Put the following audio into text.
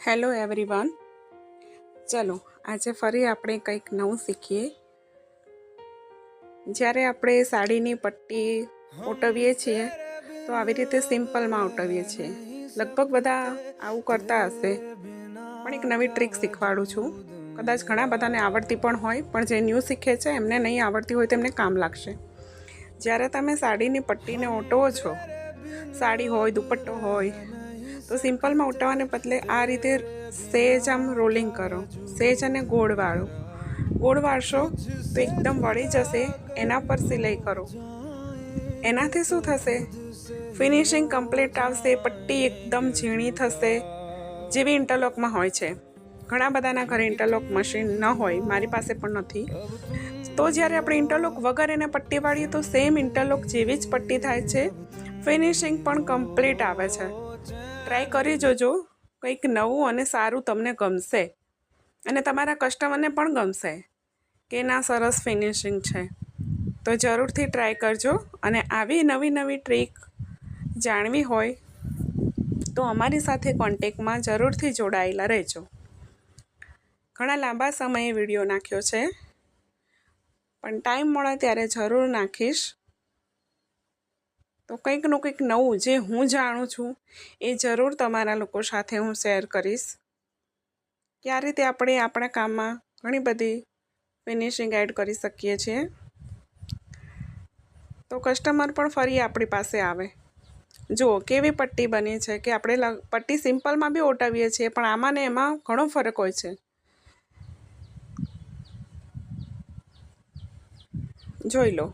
Hello everyone, ચલો આજે ફરી આપણે કંઈક નવું શીખીએ. જ્યારે આપણે સાડીની પટ્ટી ઓટવીએ છીએ તો આવી રીતે સિમ્પલમાં ઓટવીએ છીએ. લગભગ બધા આવું કરતા હશે, પણ એક નવી ટ્રીક શીખવાડું છું. કદાચ ઘણા બધાને આવડતી પણ હોય, પણ જે ન્યૂ શીખે છે એમને નહીં આવડતી હોય તેમને કામ લાગશે. જ્યારે તમે સાડીની પટ્ટીને ઓટવો છો, સાડી હોય દુપટ્ટો હોય, તો સિમ્પલમાં ઉટાવવાને બદલે આ રીતે સેજ આમ રોલિંગ કરો, સેજ અને ગોળ વાળો. ગોળ વાળશો તો એકદમ વળી જશે. એના પર સિલાઈ કરો. એનાથી શું થશે? ફિનિશિંગ કમ્પ્લીટ આવશે. પટ્ટી એકદમ ઝીણી થશે, જેવી ઇન્ટરલોકમાં હોય છે. ઘણા બધાના ઘરે ઇન્ટરલોક મશીન ન હોય, મારી પાસે પણ નથી. તો જ્યારે આપણે ઇન્ટરલોક વગર એને પટ્ટી વાળીએ તો સેમ ઇન્ટરલોક જેવી જ પટ્ટી થાય છે. ફિનિશિંગ પણ કમ્પ્લીટ આવે છે. ટ્રાય કરી જોજો. કંઈક નવું અને સારું તમને ગમશે અને તમારા કસ્ટમરને પણ ગમશે કે ના સરસ ફિનિશિંગ છે. તો જરૂરથી ટ્રાય કરજો. અને આવી નવી નવી ટ્રીક જાણવી હોય તો અમારી સાથે કોન્ટેક્ટમાં જરૂરથી જોડાયેલા રહેજો. ઘણા લાંબા સમયે વિડીયો નાખ્યો છે, પણ ટાઈમ મળે ત્યારે જરૂર નાખીશ. તો કંઈકનું કંઈક નવું જે હું જાણું છું એ જરૂર તમારા લોકો સાથે હું શેર કરીશ કે આ રીતે આપણે આપણા કામમાં ઘણી બધી ફિનિશિંગ એડ કરી શકીએ છીએ. તો કસ્ટમર પણ ફરી આપણી પાસે આવે. જુઓ કેવી પટ્ટી બની છે કે આપણે પટ્ટી સિમ્પલમાં બી ઓટાવીએ છીએ, પણ આમાં ને એમાં ઘણો ફરક હોય છે. જોઈ લો.